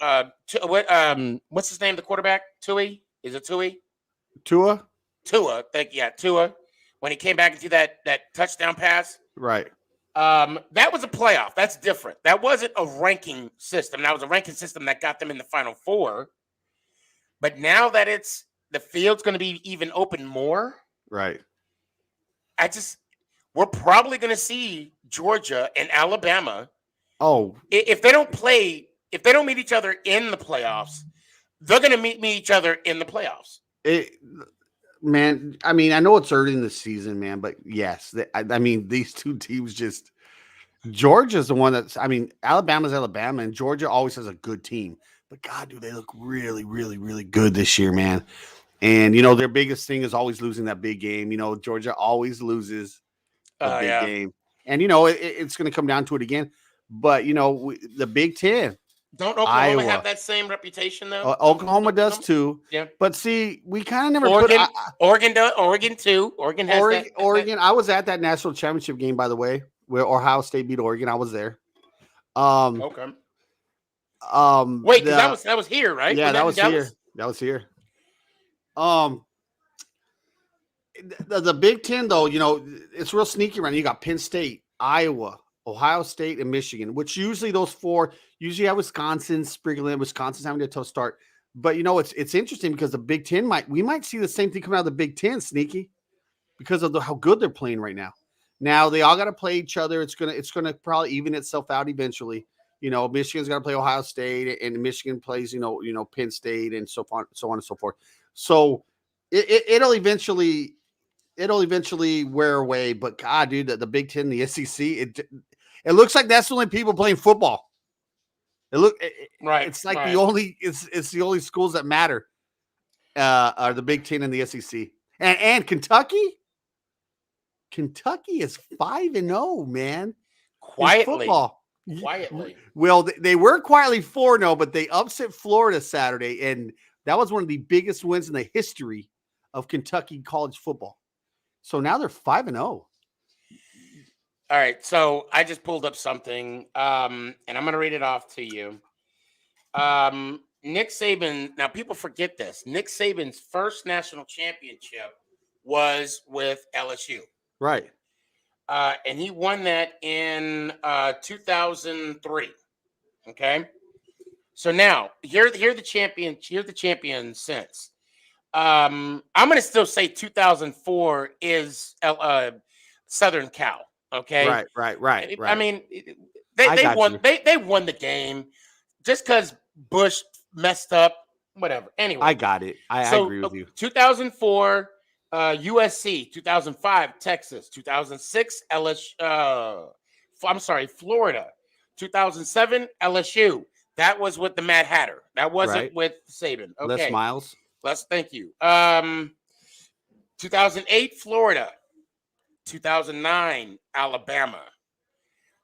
what's his name, the quarterback? Tui? Is it Tui? Tua? Tua. Tua. When he came back into that touchdown pass. Right. That was a playoff. That's different. That wasn't a ranking system. That was a ranking system that got them in the Final Four. But now that it's the field's going to be even open more, Right. We're probably going to see Georgia and Alabama. Oh, If they don't meet each other in the playoffs, they're going to meet each other in the playoffs. Man, I mean, I know it's early in the season, man, but yes, I mean, these two teams just Georgia's the one that's, I mean, Alabama's Alabama, and Georgia always has a good team. But God, do they look really, really, really good this year, man. And, their biggest thing is always losing that big game. Georgia always loses the big game. And, it's going to come down to it again. But, the Big Ten. Don't Oklahoma have that same reputation, though? Oklahoma does, too. Yeah. But, see, we kind of never Oregon, too. Oregon has Oregon. I was at that national championship game, by the way, where Ohio State beat Oregon. I was there. Okay. Wait, that was here, right? Yeah, that was here. That was here. The Big Ten, though, it's real sneaky right now. You got Penn State, Iowa, Ohio State, and Michigan, which usually those four usually have Wisconsin sprinkling. Wisconsin's having a tough start, but it's interesting because the Big Ten we might see the same thing coming out of the Big Ten, sneaky, because of how good they're playing right now. Now they all got to play each other. It's gonna probably even itself out eventually. Michigan's got to play Ohio State, and Michigan plays, Penn State, and so on and so forth. So it'll eventually wear away. But God, dude, the Big Ten, the SEC, it looks like that's the only people playing football. It's like the only it's the only schools that matter are the Big Ten and the SEC, and Kentucky. Kentucky is 5-0, man. Quietly. Well, they were quietly 4-0, but they upset Florida Saturday, and that was one of the biggest wins in the history of Kentucky college football. So now they're 5-0. All right, so I just pulled up something, and I'm going to read it off to you. Nick Saban, now people forget this. Nick Saban's first national championship was with LSU. Right. And he won that in 2003. Okay. So now here the champions since. I'm going to still say 2004 is Southern Cal. Okay. Right. I mean, they won. They won the game just because Bush messed up. Whatever. Anyway, I got it. I agree with you. 2004. USC, 2005, Texas, 2006, Florida, 2007, LSU. That was with the Mad Hatter. That wasn't with Saban. Okay. Thank you. 2008, Florida, 2009, Alabama,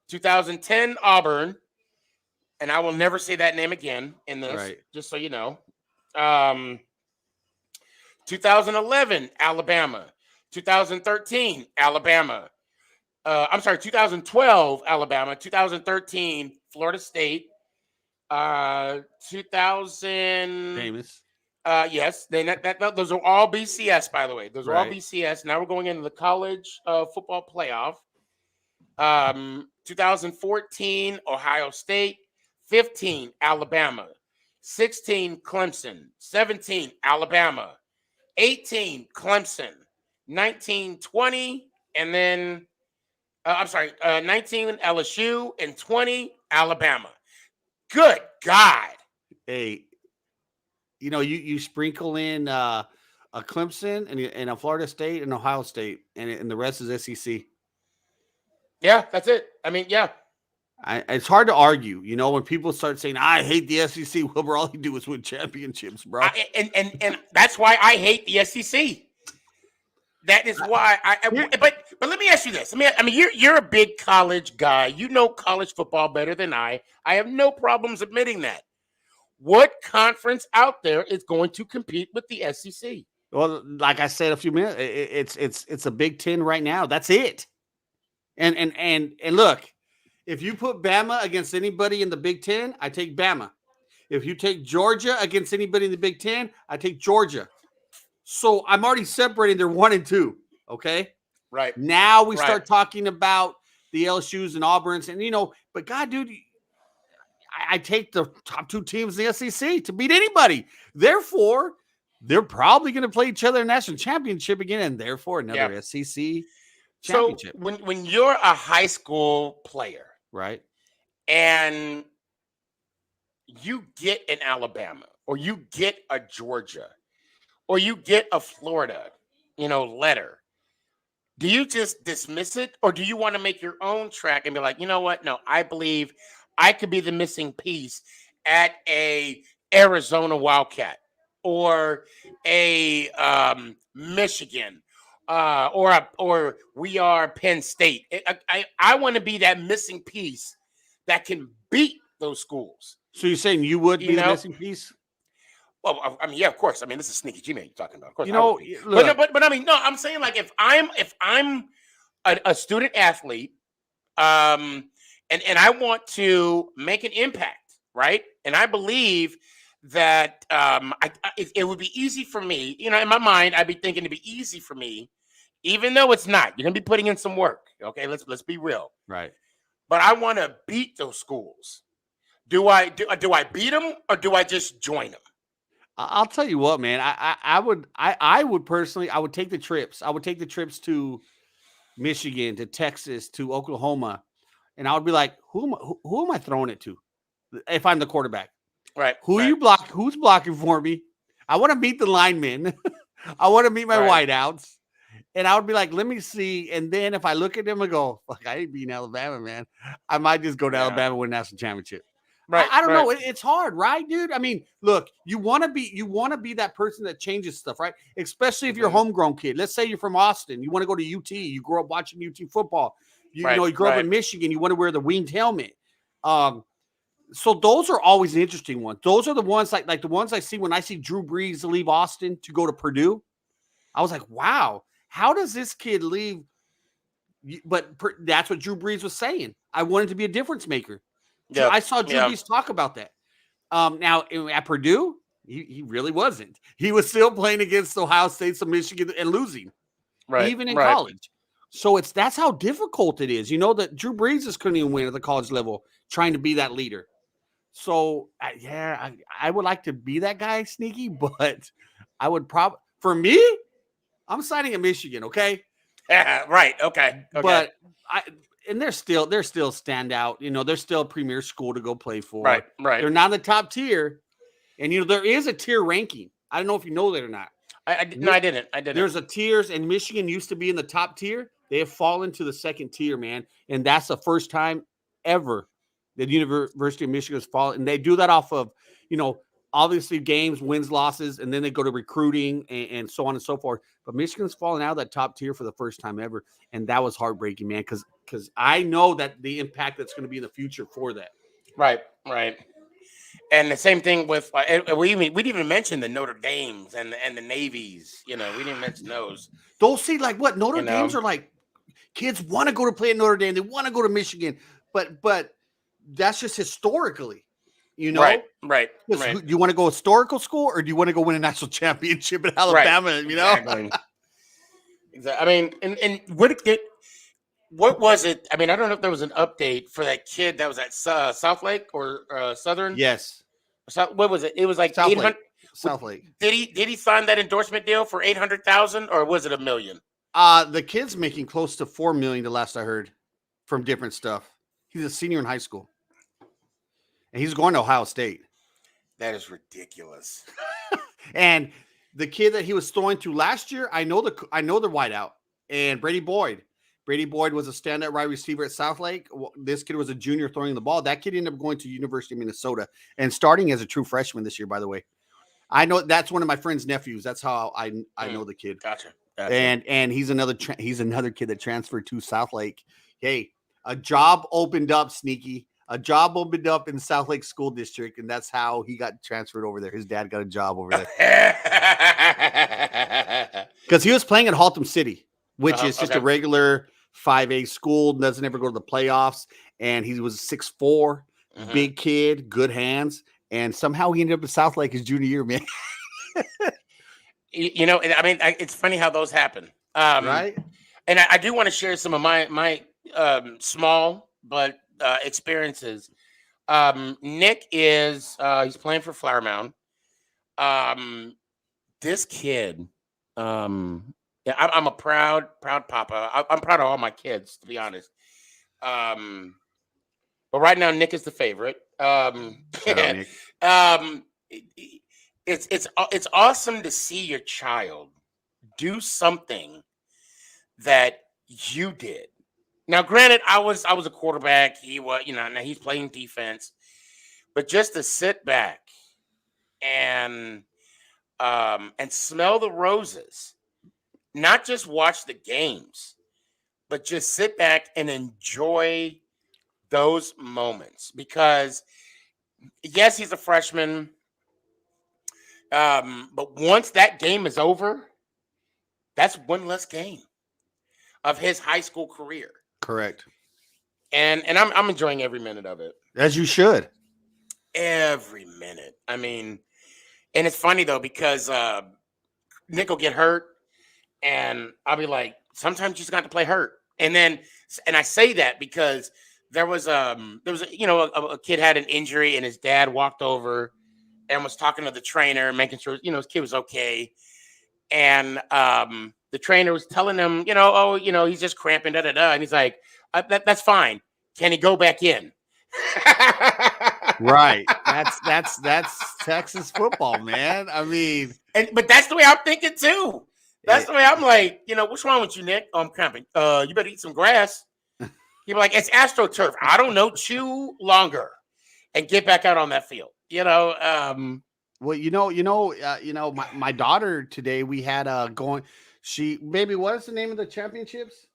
2010, Auburn, and I will never say that name again in this, just so you know. 2011, Alabama. 2013, Alabama. 2012, Alabama. 2013, Florida State. 2000. Famous. Yes, those are all BCS, by the way. Those are all BCS. Now we're going into the college football playoff. 2014, Ohio State. 15, Alabama. 16, Clemson. 17, Alabama. 18, Clemson, 19, 20, and then, 19, LSU, and 20, Alabama. Good God. Hey, you sprinkle in a Clemson and a Florida State and Ohio State, and the rest is SEC. Yeah, that's it. I mean, yeah. It's hard to argue, when people start saying, I hate the SEC. Well, all you do is win championships, bro. And that's why I hate the SEC. That is why but let me ask you this. I mean, you're a big college guy. You know college football better than I. I have no problems admitting that. What conference out there is going to compete with the SEC? Well, like I said a few minutes, it's a Big Ten right now. That's it. And look, if you put Bama against anybody in the Big Ten, I take Bama. If you take Georgia against anybody in the Big Ten, I take Georgia. So I'm already separating their 1 and 2. Okay. Right. Now we start talking about the LSU's and Auburn's, and but God, dude, I take the top 2 teams in the SEC to beat anybody. Therefore, they're probably going to play each other in national championship again, and therefore another SEC championship. So when you're a high school player, right, and you get an Alabama, or you get a Georgia, or you get a Florida, letter, do you just dismiss it, or do you want to make your own track and be like, you know what? No, I believe I could be the missing piece at a Arizona Wildcat, or a Michigan, or we are Penn State. I want to be that missing piece that can beat those schools. So you're saying you would be the missing piece? Well, I mean, yeah, of course. I mean, this is Sneaky G-Man you're talking about. Of course, look, but I mean, no, I'm saying, like, if I'm a student athlete, and I want to make an impact, right? And I believe that it would be easy for me, in my mind, I'd be thinking it'd be easy for me, even though it's not. You're gonna be putting in some work, okay? Let's be real, right? But I want to beat those schools. Do I beat them, or do I just join them? I'll tell you what, man. I would personally, I would take the trips. I would take the trips to Michigan, to Texas, to Oklahoma, and I would be like, who am I throwing it to? If I'm the quarterback, right? Who's blocking for me? I want to meet the linemen. I want to meet my wideouts, and I would be like, let me see. And then if I look at them and go, fuck, I ain't beating Alabama, man. I might just go to Alabama and win a national championship. Right. I don't know. It's hard, right, dude? I mean, look, you want to be that person that changes stuff, right? Especially if you're a homegrown kid. Let's say you're from Austin. You want to go to UT. You grew up watching UT football. You grew up in Michigan. You want to wear the winged helmet. So those are always the interesting ones. Those are the ones like the ones I see when I see Drew Brees leave Austin to go to Purdue. I was like, wow, how does this kid leave? But that's what Drew Brees was saying. I wanted to be a difference maker. Yep. I saw Drew Brees talk about that. Now at Purdue, he really wasn't. He was still playing against Ohio State, some Michigan, and losing, even in college. So that's how difficult it is. That Drew Brees just couldn't even win at the college level, trying to be that leader. So I would like to be that guy, Sneaky, but I would probably, for me, I'm signing at Michigan. Okay. Right. Okay. But and they're still standout. They're still a premier school to go play for. Right. They're not in the top tier. And, there is a tier ranking. I don't know if you know that or not. I didn't. There's a tiers, and Michigan used to be in the top tier. They have fallen to the second tier, man. And that's the first time ever that the University of Michigan has fallen. And they do that off of, obviously games, wins, losses, and then they go to recruiting and so on and so forth. But Michigan's fallen out of that top tier for the first time ever. And that was heartbreaking, man, because I know that the impact that's going to be in the future for that. Right. And the same thing with we didn't even mention the Notre Dames and the Navies. We didn't mention those. Those see like what Notre Dames are like. Kids want to go to play at Notre Dame. They want to go to Michigan, but that's just historically. Right. Do you want to go historical school, or do you want to go win a national championship in Alabama? Exactly. I mean, and what was it? I mean, I don't know if there was an update for that kid that was at South Lake or Southern. Yes. What was it? It was like South Lake. Did he sign that endorsement deal for $800,000, or was it $1 million? The kid's making close to $4 million. The last I heard from different stuff. He's a senior in high school. And he's going to Ohio State. That is ridiculous. And the kid that he was throwing to last year, I know the wideout. And Brady Boyd. Brady Boyd was a standout wide receiver at South Lake. This kid was a junior throwing the ball. That kid ended up going to University of Minnesota and starting as a true freshman this year, by the way. I know that's one of my friend's nephews. That's how I know the kid. Gotcha. And he's another kid that transferred to South Lake. Hey, a job opened up, Sneaky. A job opened up in South Lake School District, and that's how he got transferred over there. His dad got a job over there. Because he was playing at Haltom City, which is just a regular 5A school, doesn't ever go to the playoffs. And he was 6'4", big kid, good hands. And somehow he ended up in South Lake his junior year, man. I mean, it's funny how those happen. Right? And I do want to share some of my small, but experiences. Nick is he's playing for Flower Mound. This kid, yeah, I'm a proud papa. I'm proud of all my kids, to be honest. But right now, Nick is the favorite. Shout out, Nick. um, it's awesome to see your child do something that you did. Now, granted, I was a quarterback. He was, now he's playing defense, but just to sit back and smell the roses, not just watch the games, but just sit back and enjoy those moments. Because yes, he's a freshman, but once that game is over, that's one less game of his high school career. Correct. And I'm enjoying every minute of it. As you should. Every minute. I mean, and it's funny though, because Nick will get hurt, and I'll be like, sometimes you just got to play hurt. And I say that because there was a kid had an injury, and his dad walked over and was talking to the trainer, making sure his kid was okay. And the trainer was telling him, he's just cramping, and he's like, that's fine. Can he go back in? Right. That's Texas football, man. I mean, but that's the way I'm thinking too. That's the way I'm like, what's wrong with you, Nick? Oh, I'm cramping. You better eat some grass. You're like, it's AstroTurf. I don't know. Chew longer and get back out on that field. Well, my daughter today, we had going. Baby, what is the name of the championships?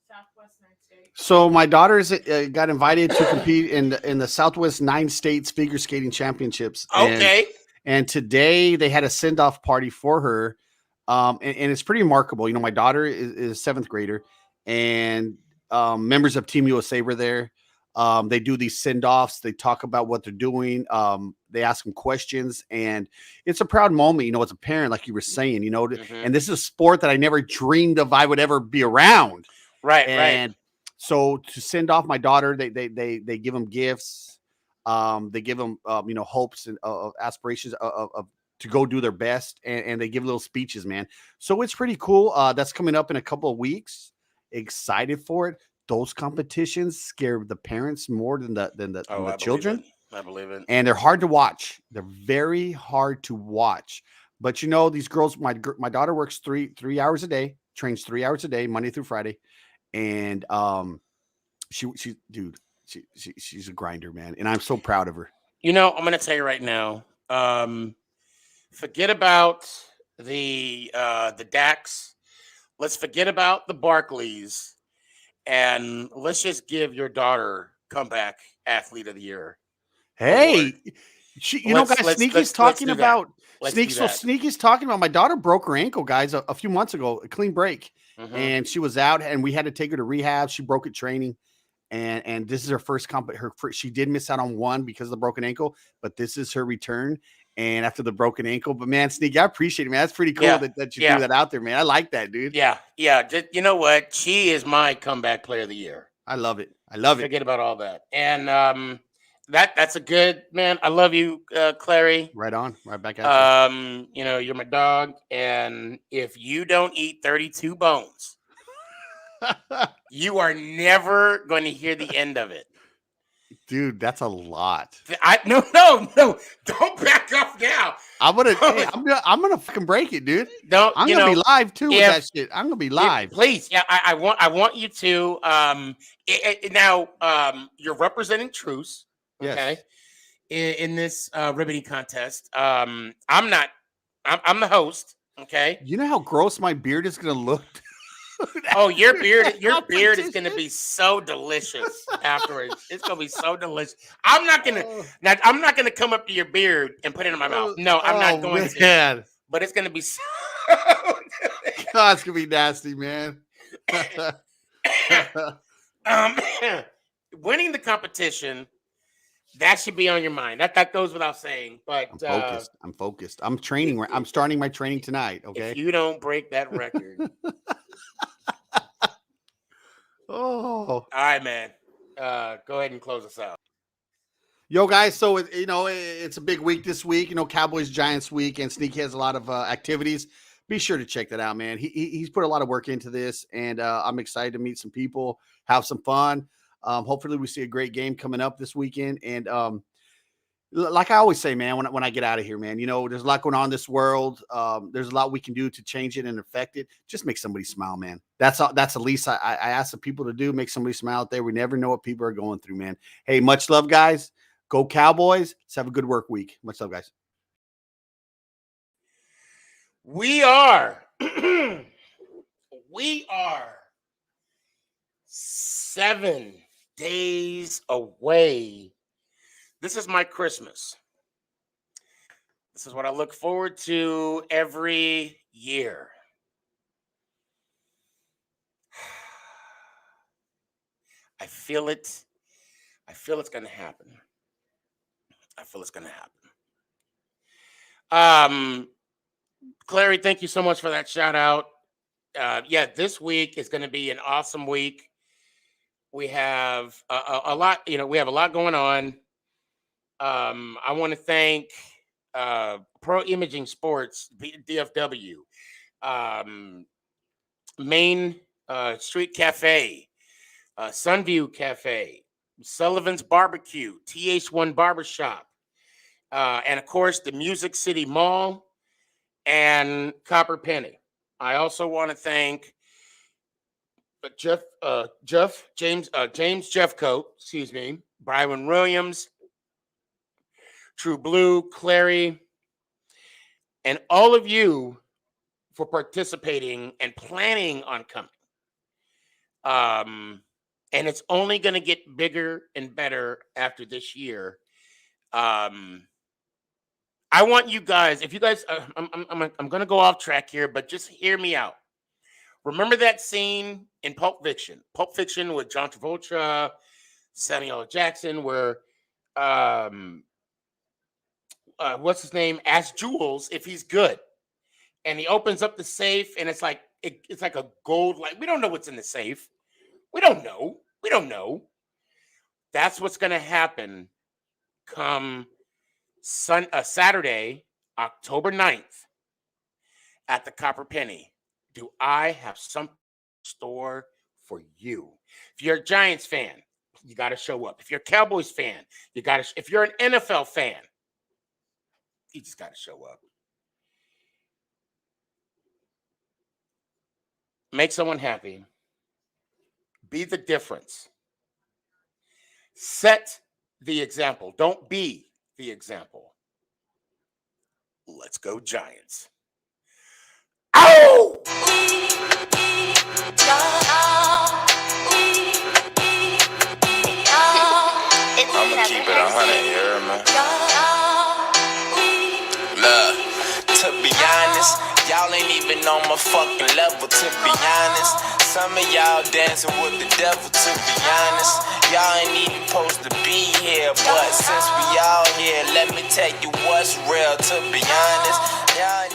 Southwest 9 States. So my daughter's got invited to compete in the Southwest 9 States figure skating championships. Okay. And today they had a send-off party for her. And it's pretty remarkable. My daughter is 7th grader, and members of Team USA were there. They do these send-offs. They talk about what they're doing. They ask them questions, and it's a proud moment, as a parent, like you were saying, and this is a sport that I never dreamed of I would ever be around. Right. And so to send off my daughter, they give them gifts. They give them, hopes and aspirations of to go do their best, and they give little speeches, man. So it's pretty cool. That's coming up in a couple of weeks. Excited for it. Those competitions scare the parents more than the children. I believe it. And they're hard to watch. They're very hard to watch. But these girls, my daughter works three hours a day, trains 3 hours a day, Monday through Friday. And she's a grinder, man. And I'm so proud of her. I'm going to tell you right now, forget about the Dax. Let's forget about the Barclays. And let's just give your daughter comeback athlete of the year. Hey, guys, Sneaky's talking about Sneaky's talking about my daughter broke her ankle, guys, a few months ago, a clean break. Mm-hmm. And she was out, and we had to take her to rehab. She broke it training, and this is her first she did miss out on one because of the broken ankle, but this is her return. And after the broken ankle, but man, Sneaky, I appreciate it, man. That's pretty cool that you threw that out there, man. I like that, dude. Yeah. You know what? She is my comeback player of the year. I love it. Forget about all that. And that's a good, man. I love you, Clary. Right on. Right back at you. You're my dog. And if you don't eat 32 bones, you are never going to hear the end of it. Dude, that's a lot. No. Don't back up now. I'm gonna fucking break it, dude. I'm gonna be live too with that shit. I'm gonna be live. Please, yeah. I want you to. Now, you're representing Truce, okay? Yes. In this ribbiting contest. I'm the host, okay? You know how gross my beard is gonna look. Oh, your beard is going to be so delicious afterwards. It's going to be so delicious. I'm not going to come up to your beard and put it in my mouth. No, I'm not going to. But it's going to be so God, it's going to be nasty, man. Winning the competition, that should be on your mind. That goes without saying. But I'm focused. I'm training. I'm starting my training tonight. Okay. If you don't break that record. Oh, All right, man. Go ahead and close us out. yo, guys. So it's a big week this week. Cowboys Giants week, and Sneaky has a lot of activities. Be sure to check that out, man. He's put a lot of work into this, and I'm excited to meet some people, have some fun. Hopefully, we see a great game coming up this weekend. And like I always say, man, when I get out of here, man, there's a lot going on in this world. There's a lot we can do to change it and affect it. Just make somebody smile, man. That's the least I ask the people to do. Make somebody smile out there. We never know what people are going through, man. Hey, much love, guys. Go Cowboys. Let's have a good work week. Much love, guys. We are 7 days away. This is my Christmas. This is what I look forward to every year. I feel it. I feel it's going to happen. Clary, thank you so much for that shout out. Yeah, this week is going to be an awesome week. We have a lot, we have a lot going on. I want to thank Pro Imaging Sports, DFW, Main Street Cafe, Sunview Cafe, Sullivan's Barbecue, TH1 Barbershop, and of course the Music City Mall and Copper Penny. I also want to thank James Jeffcoat, Byron Williams, True Blue, Clary, and all of you for participating and planning on coming. And it's only going to get bigger and better after this year. I want you guys, if you guys, I'm going to go off track here, but just hear me out. Remember that scene in Pulp Fiction with John Travolta, Samuel L. Jackson, where what's his name, asks Jules if he's good, and he opens up the safe, and it's like a gold. Like, we don't know what's in the safe. We don't know. That's what's going to happen come Saturday, October 9th at the Copper Penny. Do I have something in store for you? If you're a Giants fan, you got to show up. If you're a Cowboys fan, if you're an NFL fan, you just got to show up. Make someone happy. Be the difference. Set the example. Don't be the example. Let's go Giants. Ow! I'ma keep it 100 here, man. Look, to be honest, y'all ain't even on my fucking level, to be honest. Some of y'all dancing with the devil, to be honest. Y'all ain't even supposed to be here, but since we all here, let me tell you what's real, to be honest. Y'all